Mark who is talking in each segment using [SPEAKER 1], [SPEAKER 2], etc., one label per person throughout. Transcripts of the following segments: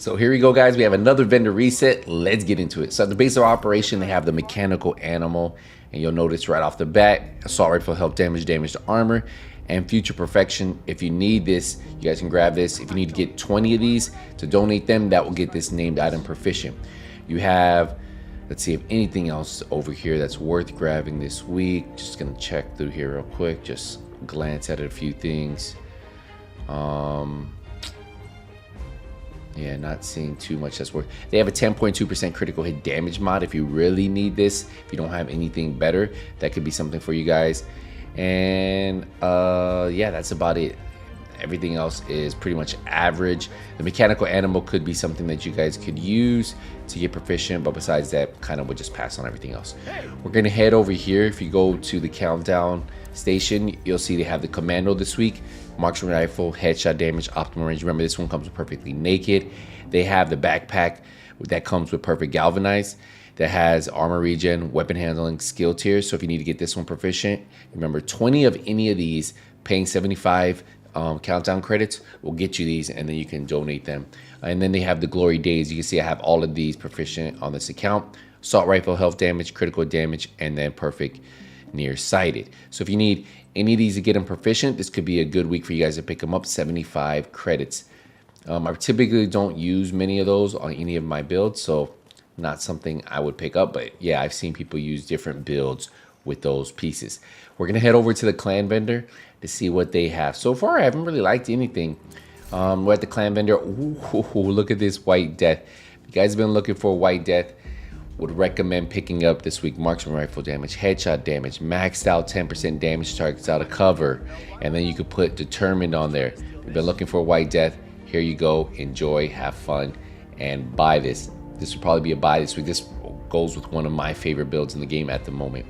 [SPEAKER 1] So here we go, guys. We have another vendor reset. Let's get into it. So at the base of operation, they have the mechanical animal, and you'll notice right off the bat, assault rifle health damage, damage to armor, and future perfection. If you need this, you guys can grab this. If you need to get 20 of these to donate them, that will get this named item proficient. You have, let's see if anything else over here that's worth grabbing this week. Just gonna check through here real quick, just glance at a few things. Yeah, not seeing too much that's worth. They have a 10.2% critical hit damage mod. If you really need this, if you don't have anything better, that could be something for you guys. And yeah, that's about it. Everything else is pretty much average. The mechanical animal could be something that you guys could use to get proficient, but besides that, kind of would just pass on everything else. We're gonna head over here. If you go to the countdown station, you'll see they have the commando this week. Marksman rifle, headshot damage, optimal range. Remember, this one comes with perfectly naked. They have the backpack that comes with perfect galvanized, that has armor regen, weapon handling, skill tiers. So if you need to get this one proficient, remember 20 of any of these, paying 75 countdown credits will get you these, and then you can donate them. And then they have the glory days. You can see I have all of these proficient on this account. Assault rifle, health damage, critical damage, and then perfect nearsighted. So if you need any of these to get them proficient, this could be a good week for you guys to pick them up. 75 credits. I typically don't use many of those on any of my builds, so not something I would pick up, but yeah, I've seen people use different builds with those pieces. We're gonna head over to the clan vendor to see what they have. So far, I haven't really liked anything. We're at the clan vendor. Ooh, look at this White Death. If you guys have been looking for White Death, would recommend picking up this week. Marksman rifle damage, headshot damage, maxed out 10% damage targets out of cover, and then you could put determined on there. If you've been looking for White Death, here you go. Enjoy, have fun, and buy this. This would probably be a buy this week. This goes with one of my favorite builds in the game at the moment.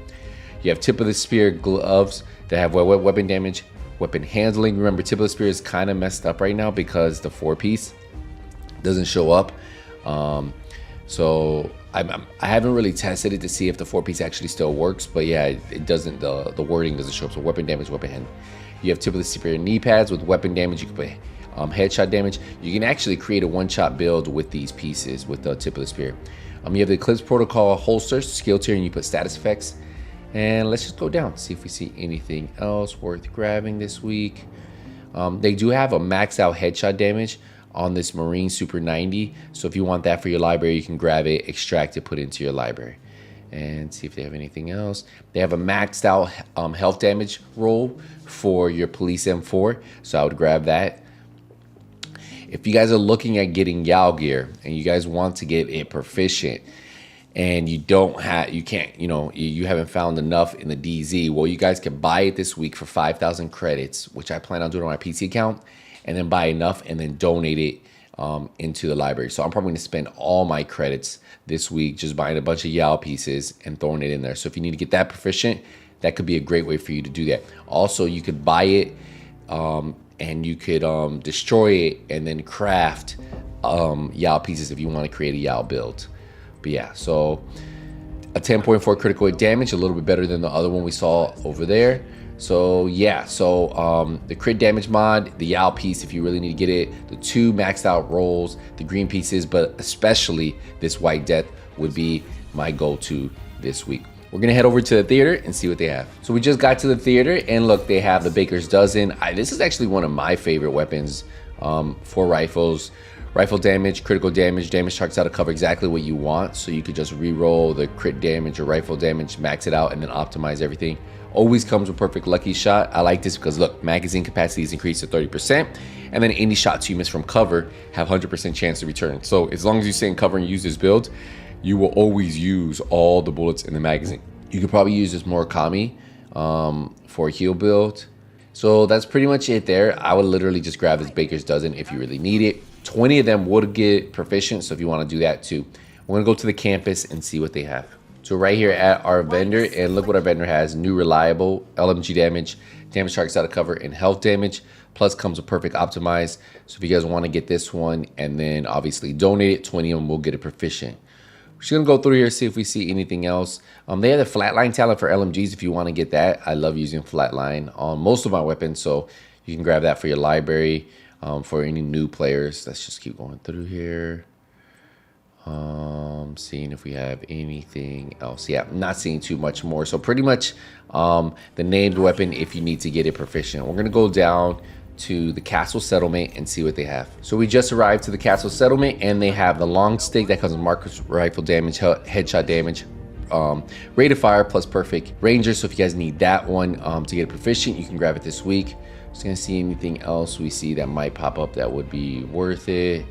[SPEAKER 1] You have tip of the spear gloves that have weapon damage, weapon handling. Remember, tip of the spear is kind of messed up right now because the 4-piece doesn't show up. So I haven't really tested it to see if the 4-piece actually still works, but yeah, it doesn't. The wording doesn't show up. So weapon damage, weapon hand. You have tip of the spear knee pads with weapon damage. You can put headshot damage. You can actually create a one-shot build with these pieces with the tip of the spear. You have the Eclipse Protocol holster, skill tier, and you put status effects. And let's just go down, see if we see anything else worth grabbing this week. They do have a maxed out headshot damage on this Marine Super 90. So if you want that for your library, you can grab it, extract it, put it into your library. And see if they have anything else. They have a maxed out health damage roll for your Police M4. So I would grab that. If you guys are looking at getting Yao gear and you guys want to get it proficient, and you can't, you haven't found enough in the DZ, well, you guys can buy it this week for 5,000 credits, which I plan on doing on my PC account, and then buy enough and then donate it into the library. So I'm probably going to spend all my credits this week just buying a bunch of Yao pieces and throwing it in there. So if you need to get that proficient, that could be a great way for you to do that. Also, you could buy it and you could destroy it and then craft Yao pieces if you want to create a Yao build. But yeah, so a 10.4 critical hit damage, a little bit better than the other one we saw over there. So yeah, so the crit damage mod, the Yao piece if you really need to get it, the 2 maxed out rolls, the green pieces, but especially this White Death would be my go-to this week. We're gonna head over to the theater and see what they have. So we just got to the theater and look, they have the Baker's Dozen. This is actually one of my favorite weapons for rifles. Rifle damage, critical damage, damage targets out of cover, exactly what you want. So you could just re-roll the crit damage or rifle damage, max it out, and then optimize everything. Always comes with perfect lucky shot. I like this because look, magazine capacity is increased to 30%, and then any shots you miss from cover have 100% chance to return. So as long as you stay in cover and use this build, you will always use all the bullets in the magazine. You could probably use this Murakami for a heal build. So that's pretty much it there. I would literally just grab this Baker's Dozen if you really need it. 20 of them would get proficient, so if you want to do that too. We're gonna go to the campus and see what they have. So right here at our vendor, and look what our vendor has. New reliable, LMG damage, damage targets out of cover, and health damage. Plus comes with perfect optimize. So if you guys want to get this one and then obviously donate it, 20 of them will get it proficient. We're just gonna go through here, see if we see anything else. They have the flatline talent for LMGs if you want to get that. I love using flatline on most of my weapons, so you can grab that for your library. for any new players. Let's just keep going through here. Seeing if we have anything else. Yeah, I'm not seeing too much more. So pretty much the named weapon if you need to get it proficient. We're gonna go down to the castle settlement and see what they have. So we just arrived to the castle settlement, and they have the long stick that comes with marcus rifle damage, headshot damage, rate of fire plus perfect ranger. So if you guys need that one to get it proficient, you can grab it this week. Just gonna see anything else we see that might pop up that would be worth it.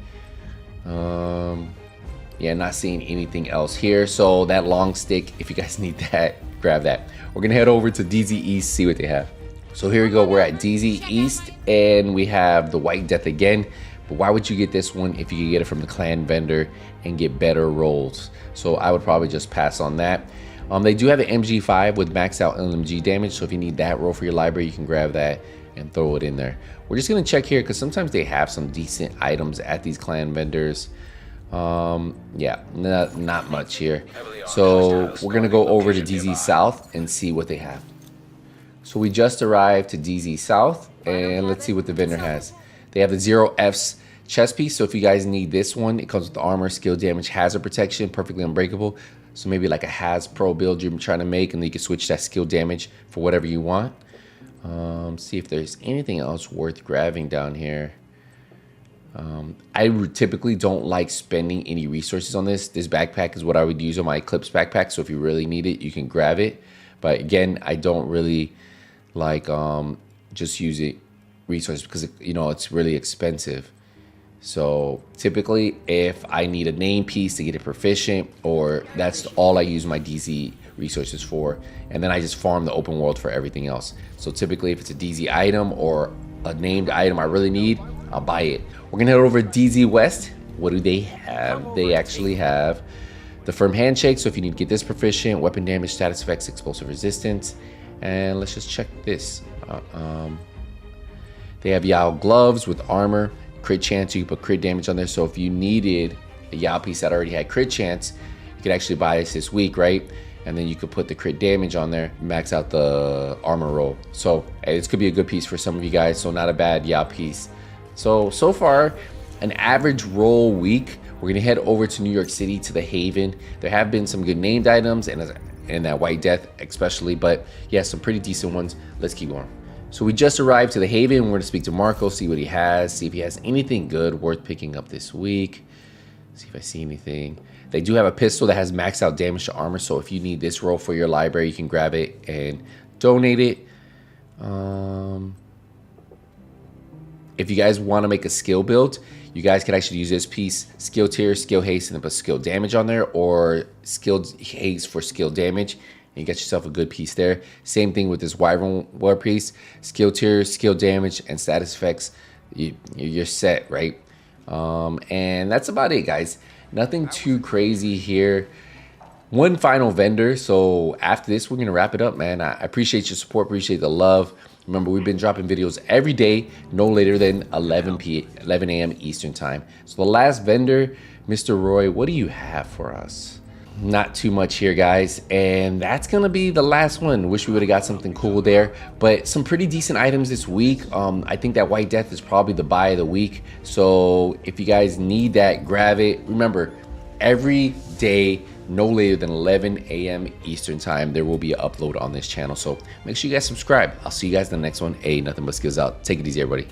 [SPEAKER 1] Yeah, not seeing anything else here. So that long stick, if you guys need that, grab that. We're gonna head over to DZ East, see what they have. So here we go, we're at DZ East, and we have the White Death again. But why would you get this one if you could get it from the clan vendor and get better rolls? So I would probably just pass on that. They do have an MG5 with max out LMG damage, so if you need that roll for your library, you can grab that and throw it in there. We're just gonna check here because sometimes they have some decent items at these clan vendors. Yeah, not much here. So we're gonna go over to DZ South and see what they have. So we just arrived to DZ South, and let's see what the vendor has. They have the 0F's chest piece. So if you guys need this one, it comes with the armor, skill damage, hazard protection, perfectly unbreakable. So maybe like a Haz Pro build you're trying to make, and then you can switch that skill damage for whatever you want. See if there's anything else worth grabbing down here. I typically don't like spending any resources on this. This backpack is what I would use on my Eclipse backpack. So if you really need it, you can grab it. But again, I don't really like just use it resources because it's really expensive. So typically, if I need a name piece to get it proficient, or that's all I use my DZ resources for, and then I just farm the open world for everything else. So typically, if it's a DZ item or a named item I really need, I'll buy it. We're gonna head over to DZ West. What do they have? They actually have the firm handshake. So if you need to get this proficient, weapon damage, status effects, explosive resistance, and let's just check this. They have Yao gloves with armor, crit chance. You can put crit damage on there. So if you needed a Yao piece that already had crit chance, you could actually buy this week, right? And then you could put the crit damage on there, max out the armor roll. So this could be a good piece for some of you guys. So not a bad Yao piece. So far, an average roll week. We're gonna head over to New York City to the Haven. There have been some good named items and that White Death especially, but yeah, some pretty decent ones. Let's keep going. So we just arrived to the Haven. We're gonna speak to Marco, see what he has, see if he has anything good worth picking up this week. See if I see anything. They do have a pistol that has max out damage to armor, so if you need this roll for your library, you can grab it and donate it. If you guys want to make a skill build, you guys can actually use this piece, skill tier, skill haste, and then put skill damage on there, or skill haste for skill damage, and you get yourself a good piece there. Same thing with this Wyvern war piece, skill tier, skill damage, and status effects. You're set, right? And that's about it, guys. Nothing too crazy here. One final vendor. So after this, we're gonna wrap it up, man. I appreciate your support, appreciate the love. Remember, we've been dropping videos every day, no later than 11 a.m. Eastern time. So the last vendor, Mr. Roy, what do you have for us? Not too much here, guys, and that's gonna be the last one. Wish we would have got something cool there, but some pretty decent items this week. I think that White Death is probably the buy of the week. So if you guys need that, grab it. Remember, every day, no later than 11 a.m. Eastern time, there will be an upload on this channel. So make sure you guys subscribe. I'll see you guys in the next one. Hey, nothing but skills out. Take it easy, everybody.